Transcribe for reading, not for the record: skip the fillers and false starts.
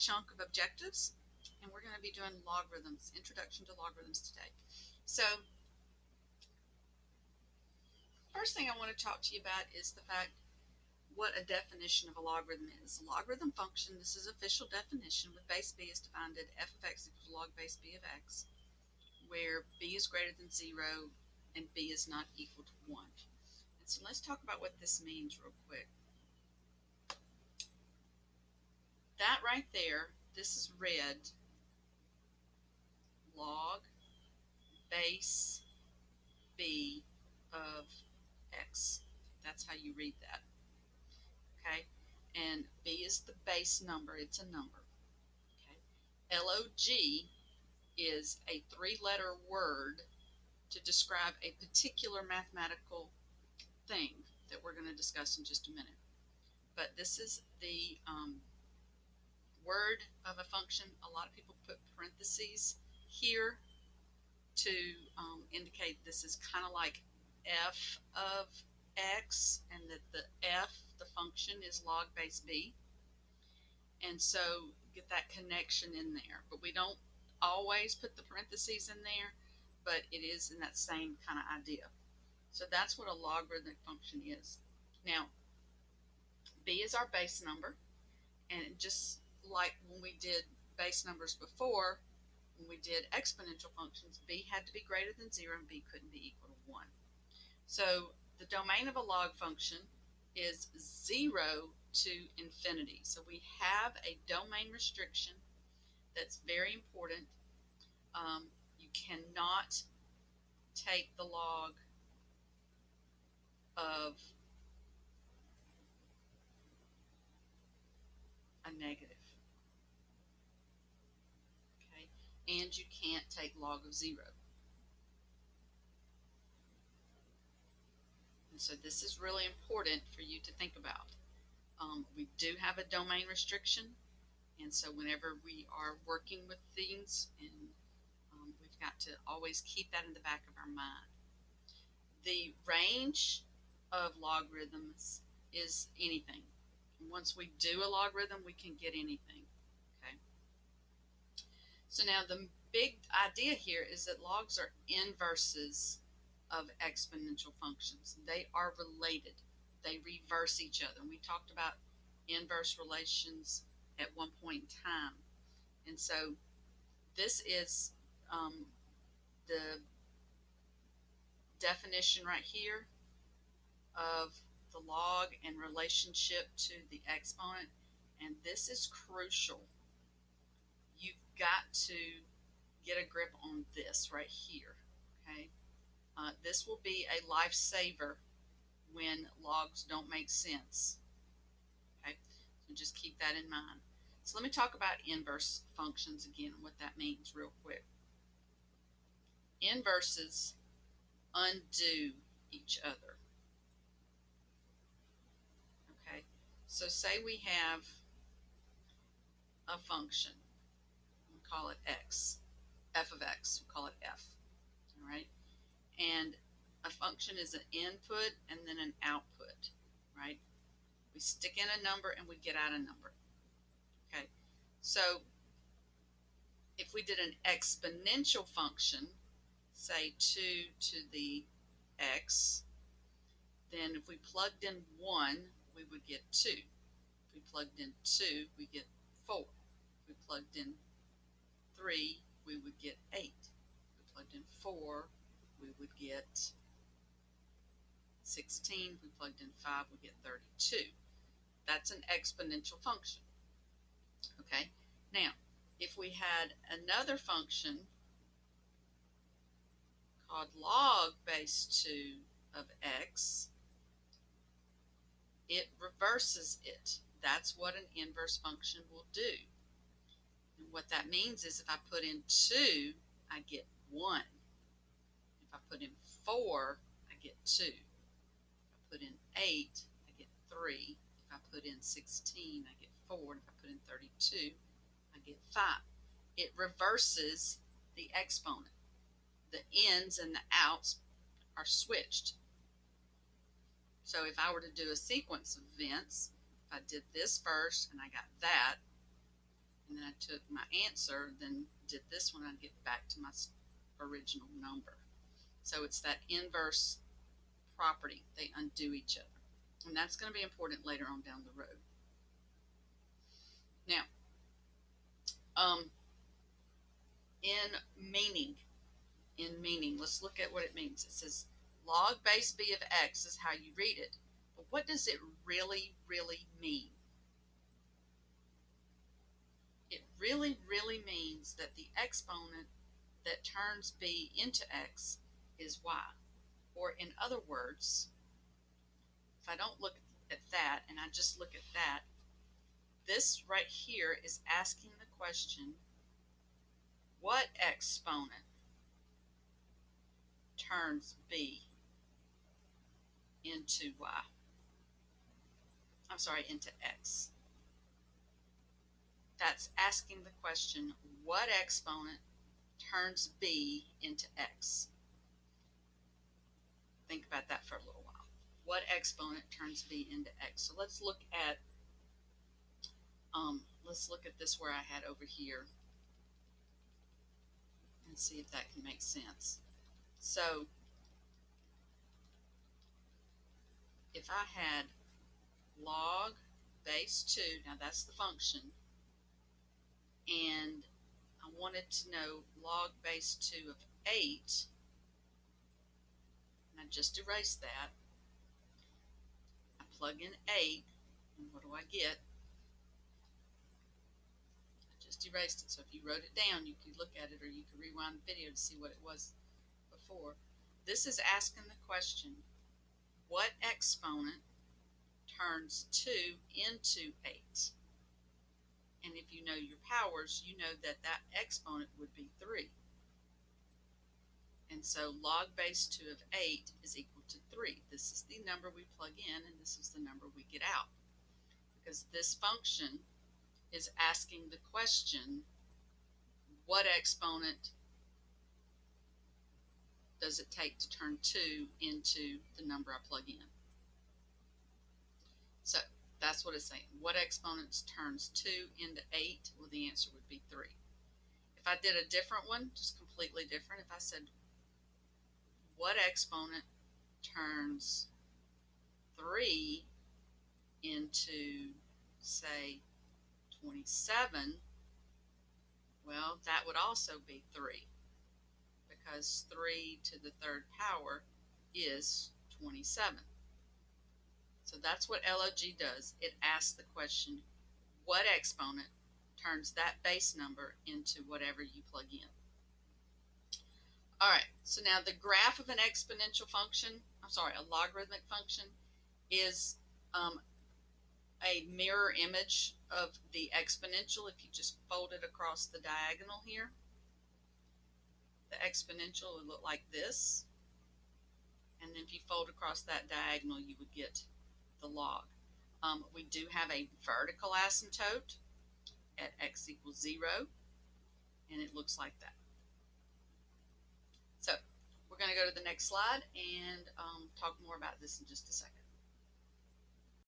chunk of objectives, and we're going to be doing logarithms, introduction to logarithms today. So first thing I want to talk to you about is the fact what a definition of a logarithm is. A logarithm function, this is official definition, with base b is defined at f of x equals log base b of x, where b is greater than 0 and b is not equal to 1. And so let's talk about what this means real quick. That right there, this is red, log base b of x. That's how you read that. Okay? And b is the base number, it's a number. Okay? LOG is a three-letter word to describe a particular mathematical thing that we're going to discuss in just a minute. But this is the word of a function. A lot of people put parentheses here to indicate this is kind of like f of x, and that the f, the function, is log base b. And so get that connection in there. But we don't always put the parentheses in there, but it is in that same kind of idea. So that's what a logarithmic function is. Now, b is our base number, and just like when we did base numbers before, when we did exponential functions, b had to be greater than 0 and b couldn't be equal to 1. So the domain of a log function is 0 to infinity. So we have a domain restriction that's very important. You cannot take the log of a negative. Okay? And you can't take log of 0. And so this is really important for you to think about. We do have a domain restriction, and so whenever we are working with things, and we've got to always keep that in the back of our mind. The range of logarithms is anything. Once we do a logarithm, we can get anything. Okay. So now the big idea here is that logs are inverses of exponential functions. They are related. They reverse each other. And we talked about inverse relations at one point in time. And so this is the definition right here of the log in relationship to the exponent. And this is crucial. You've got to get a grip on this right here. Okay. This will be a lifesaver when logs don't make sense. Okay, so just keep that in mind. So let me talk about inverse functions again and what that means real quick. Inverses undo each other. Okay, so say we have a function. We'll call it x, f of x. We'll call it f. All right, and a function is an input and then an output, right? We stick in a number and we get out a number. Okay, so if we did an exponential function, say 2 to the x, then if we plugged in 1, we would get 2. If we plugged in 2, we get 4. If we plugged in 3, we would get 8. If we plugged in 4, we would get 16. If we plugged in 5, we get 32. That's an exponential function. Okay, now if we had another function called log base 2 of x, it reverses it. That's what an inverse function will do. And what that means is if I put in 2, I get 1. If I put in 4, I get 2. If I put in 8, I get 3. If I put in 16, I get 4. And if I put in 32, I get 5. It reverses the exponent. The ins and the outs are switched. So if I were to do a sequence of events, if I did this first and I got that, and then I took my answer, then did this one, I'd get back to my original number. So it's that inverse property. They undo each other. And that's going to be important later on down the road. Now, in meaning, let's look at what it means. It says log base b of x is how you read it. But what does it really mean? It really means that the exponent that turns b into x is y. Or in other words, if I don't look at that and I just look at that, this right here is asking the question, what exponent turns b into y? I'm sorry, into x. That's asking the question, what exponent turns b into x? Think about that for a little while. What exponent turns b into x? So let's look at this where I had over here and see if that can make sense. So if I had log base 2, now that's the function, and I wanted to know log base 2 of 8, and I just erased that. I plug in 8, and what do I get? I just erased it. So if you wrote it down, you could look at it, or you could rewind the video to see what it was before. This is asking the question, what exponent turns 2 into 8? And if you know your powers, you know that that exponent would be 3. And so log base 2 of 8 is equal to 3. This is the number we plug in, and this is the number we get out. Because this function is asking the question, what exponent does it take to turn 2 into the number I plug in? So that's what it's saying. What exponent turns 2 into 8? Well, the answer would be 3. If I did a different one, just completely different, if I said, what exponent turns 3 into, say, 27, well, that would also be 3, because 3 to the third power is 27. So that's what LOG does. It asks the question, what exponent turns that base number into whatever you plug in? All right, so now the graph of an exponential function, a logarithmic function, is a mirror image of the exponential. If you just fold it across the diagonal here, the exponential would look like this. And then if you fold across that diagonal, you would get the log. We do have a vertical asymptote at x equals 0, and it looks like that. So we're going to go to the next slide and talk more about this in just a second.